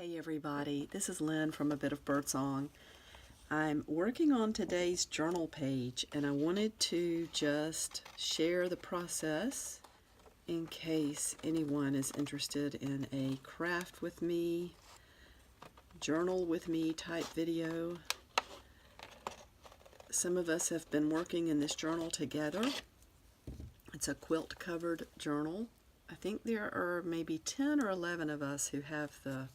Hey everybody, this is Lynn from A Bit of Birdsong. I'm working on today's journal page and I wanted to just share the process in case anyone is interested in a craft with me, journal with me type video. Some of us have been working in this journal together. It's a quilt-covered journal. I think there are maybe 10 or 11 of us who have the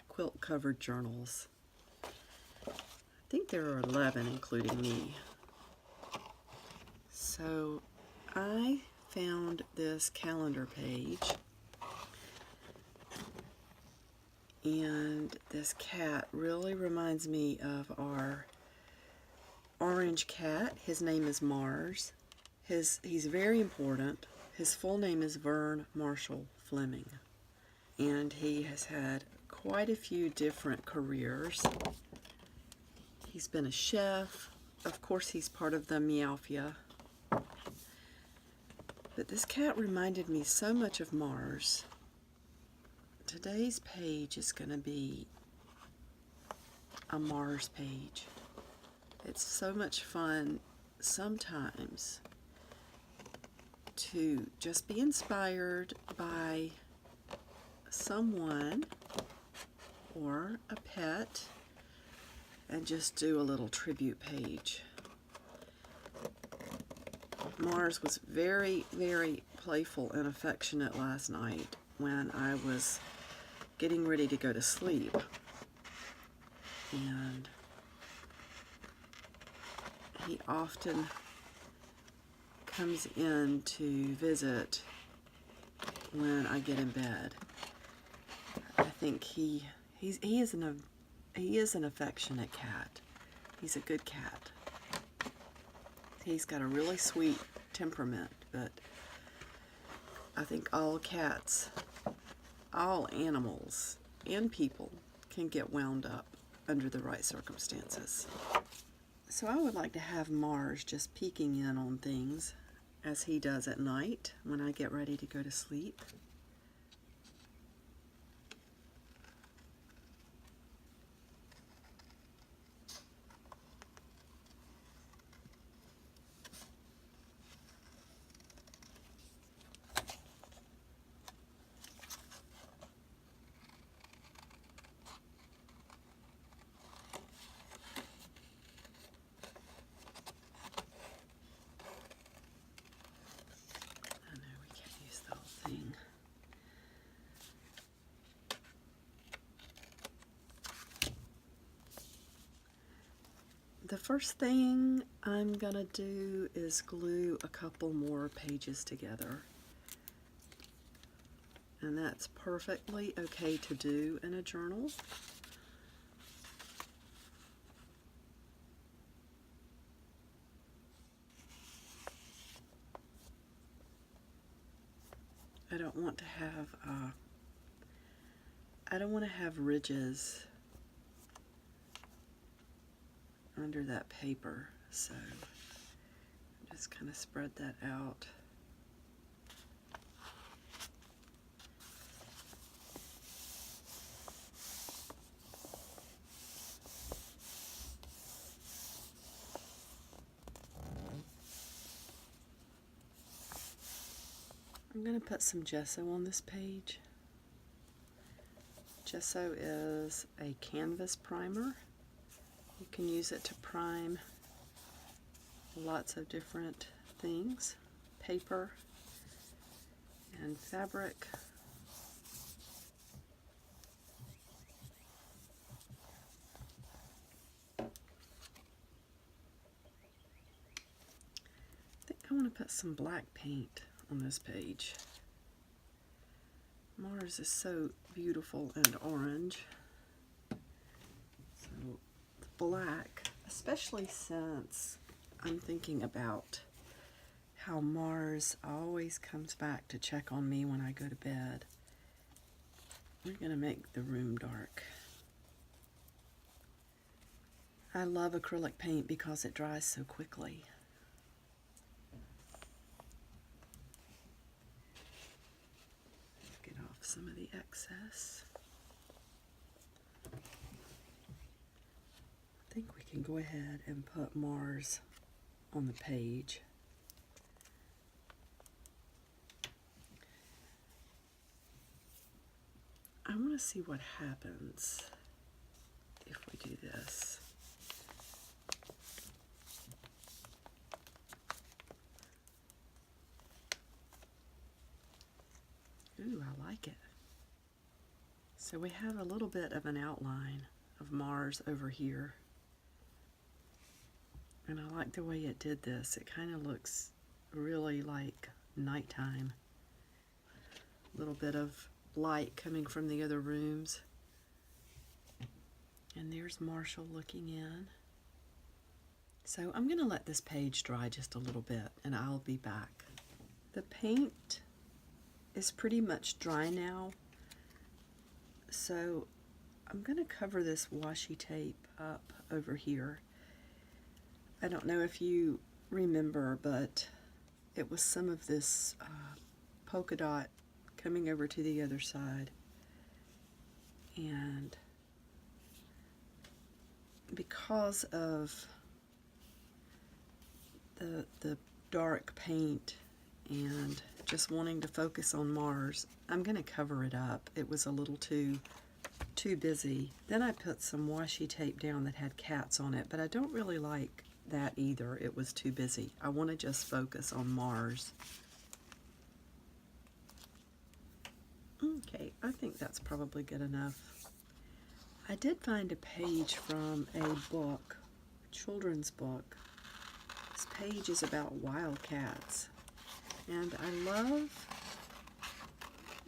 quilt-covered journals. I think there are 11, including me. So I found this calendar page, and this cat really reminds me of our orange cat. His name is Mars. He's very important. His full name is Vern Marshall Fleming, and he has had quite a few different careers. He's been a chef. Of course, he's part of the Meowfia. But this cat reminded me so much of Mars. Today's page is going to be a Mars page. It's so much fun sometimes to just be inspired by someone or a pet and just do a little tribute page. Mars was very, very playful and affectionate last night when I was getting ready to go to sleep. And he often comes in to visit when I get in bed. I think he is an affectionate cat. He's a good cat. He's got a really sweet temperament, but I think all cats, all animals, and people can get wound up under the right circumstances. So I would like to have Mars just peeking in on things as he does at night when I get ready to go to sleep. The first thing I'm gonna do is glue a couple more pages together. And that's perfectly okay to do in a journal. I don't want to have ridges under that paper, so just kind of spread that out. I'm going to put some gesso on this page. Gesso is a canvas primer. You can use it to prime lots of different things, paper and fabric. I think I want to put some black paint on this page. Mars is so beautiful and orange. So the black, especially since I'm thinking about how Mars always comes back to check on me when I go to bed. We're going to make the room dark. I love acrylic paint because it dries so quickly. Get off some of the excess. can go ahead and put Mars on the page. I want to see what happens if we do this. Ooh, I like it. So we have a little bit of an outline of Mars over here. And I like the way it did this. It kind of looks really like nighttime. A little bit of light coming from the other rooms. And there's Marshall looking in. So I'm going to let this page dry just a little bit and I'll be back. The paint is pretty much dry now. So I'm going to cover this washi tape up over here. I don't know if you remember, but it was some of this polka dot coming over to the other side. And because of the dark paint and just wanting to focus on Mars, I'm going to cover it up. It was a little too busy. Then I put some washi tape down that had cats on it, but I don't really like that either. It was too busy. I want to just focus on Mars. Okay, I think that's probably good enough. I did find a page from a book, a children's book. This page is about wildcats. And I love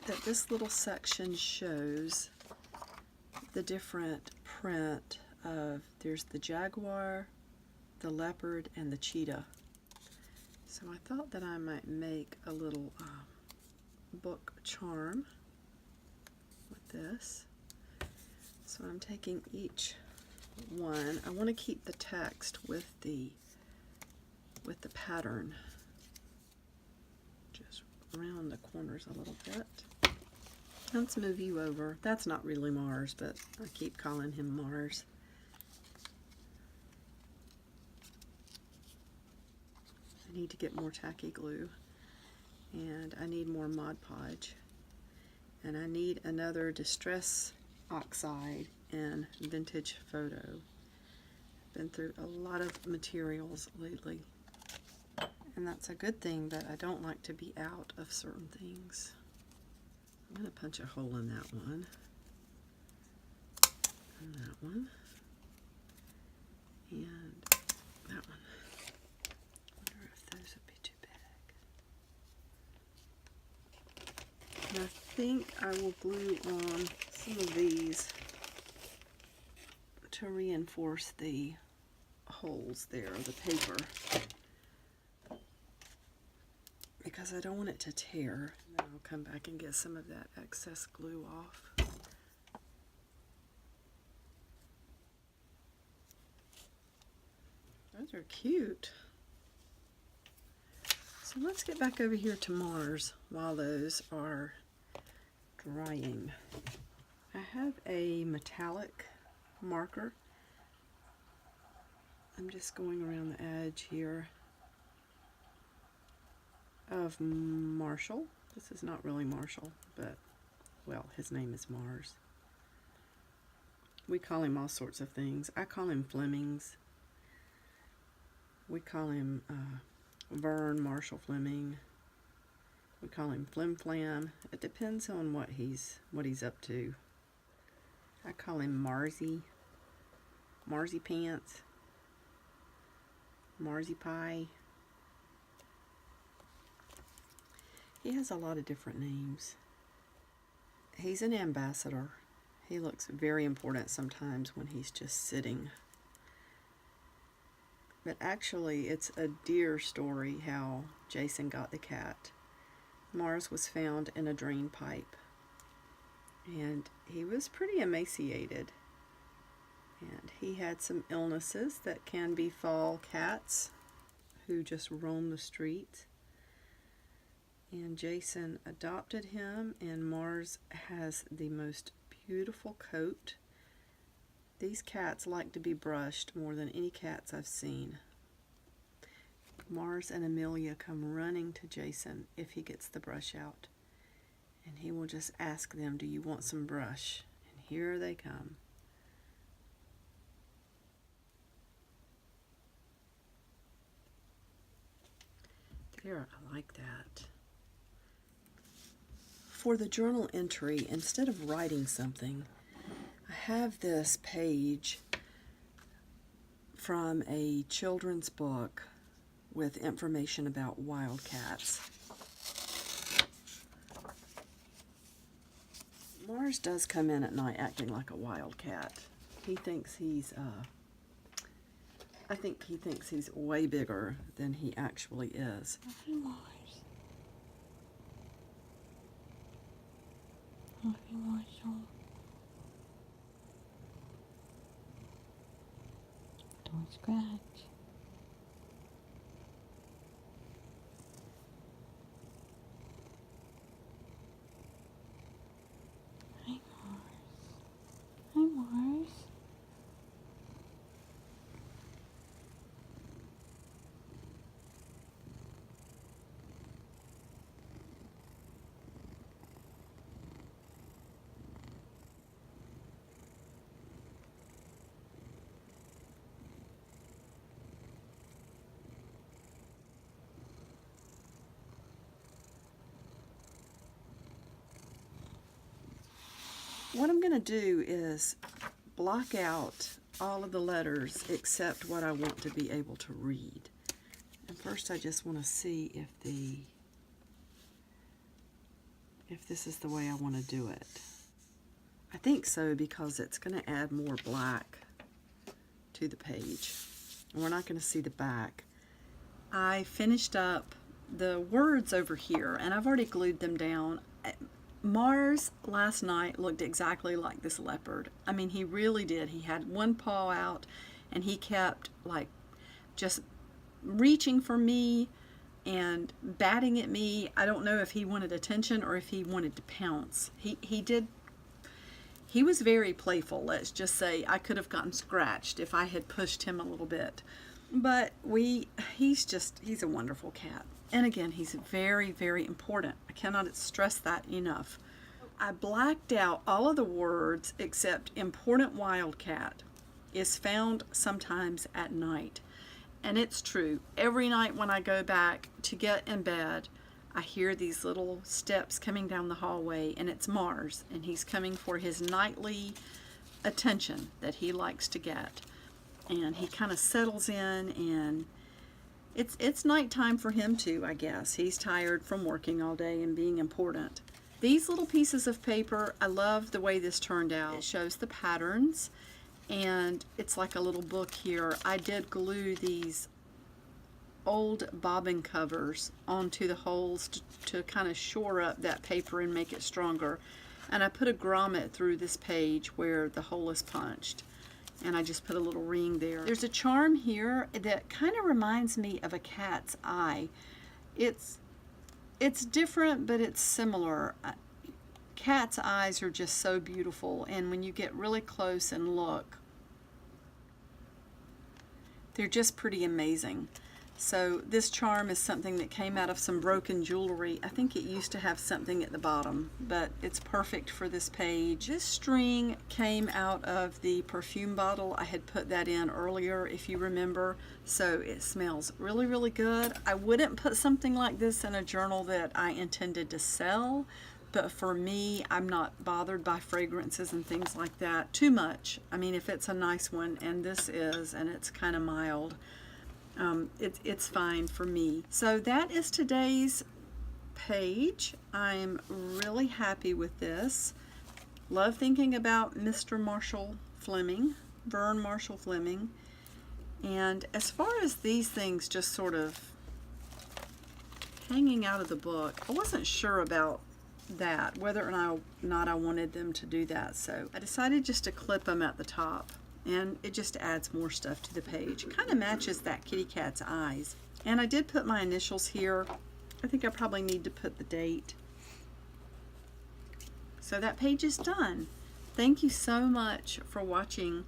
that this little section shows the different print of, there's the jaguar, the leopard, and the cheetah. So I thought that I might make a little book charm with this. So I'm taking each one. I want to keep the text with the pattern. Just round the corners a little bit. Let's move you over. That's not really Mars, but I keep calling him Mars. I need to get more tacky glue, and I need more Mod Podge, and I need another Distress Oxide and Vintage Photo. I've been through a lot of materials lately, and that's a good thing, but I don't like to be out of certain things. I'm going to punch a hole in that one, and that one, and that one. I wonder if those would be too big. And I think I will glue on some of these to reinforce the holes there, the paper, because I don't want it to tear. And then I'll come back and get some of that excess glue off. Those are cute. So let's get back over here to Mars while those are drying. I have a metallic marker. I'm just going around the edge here of Marshall. This is not really Marshall, but, well, his name is Mars. We call him all sorts of things. I call him Flemings. We call him Vern Marshall Fleming. We call him Flim Flam. It depends on what he's up to. I call him Marsy. Marsy Pants. Marsy Pie. He has a lot of different names. He's an ambassador. He looks very important sometimes when he's just sitting. But actually, it's a deer story how Jason got the cat. Mars was found in a drain pipe, and he was pretty emaciated. And he had some illnesses that can befall cats who just roam the streets. And Jason adopted him, and Mars has the most beautiful coat. These cats like to be brushed more than any cats I've seen. Mars and Amelia come running to Jason if he gets the brush out. And he will just ask them, do you want some brush? And here they come. There, I like that. For the journal entry, instead of writing something, I have this page from a children's book with information about wildcats. Mars does come in at night acting like a wildcat. He thinks he's, I think he thinks he's way bigger than he actually is. Happy Mars. Happy Marshall. Don't scratch. Hi, Mars. Hi, Mars. What I'm going to do is block out all of the letters except what I want to be able to read. And first I just want to see if this is the way I want to do it. I think so, because it's going to add more black to the page. And we're not going to see the back. I finished up the words over here and I've already glued them down. Mars last night looked exactly like this leopard. I mean, he really did. He had one paw out and he kept like just reaching for me and batting at me. I don't know if he wanted attention or if he wanted to pounce. He was very playful. Let's just say I could have gotten scratched if I had pushed him a little bit. But he's a wonderful cat. And again, he's very, very important. I cannot stress that enough. I blacked out all of the words except important wildcat is found sometimes at night. And it's true. Every night when I go back to get in bed, I hear these little steps coming down the hallway, and it's Mars, and he's coming for his nightly attention that he likes to get. And he kind of settles in, and it's nighttime for him too, I guess. He's tired from working all day and being important. These little pieces of paper, I love the way this turned out. It shows the patterns, and it's like a little book here. I did glue these old bobbin covers onto the holes to kind of shore up that paper and make it stronger. And I put a grommet through this page where the hole is punched. And I just put a little ring there. There's a charm here that kind of reminds me of a cat's eye. It's different, but it's similar. Cat's eyes are just so beautiful, and when you get really close and look, they're just pretty amazing. So this charm is something that came out of some broken jewelry. I think it used to have something at the bottom, but it's perfect for this page. This string came out of the perfume bottle. I had put that in earlier, if you remember. So it smells really, really good. I wouldn't put something like this in a journal that I intended to sell, but for me, I'm not bothered by fragrances and things like that too much. I mean, if it's a nice one, and this is, and it's kind of mild, it's fine for me. So that is today's page. I'm really happy with this. Love thinking about Mr. Marshall Fleming, Vern Marshall Fleming. And as far as these things just sort of hanging out of the book, I wasn't sure about that, whether or not I wanted them to do that. So I decided just to clip them at the top. And it just adds more stuff to the page. It kind of matches that kitty cat's eyes. And I did put my initials here. I think I probably need to put the date. So that page is done. Thank you so much for watching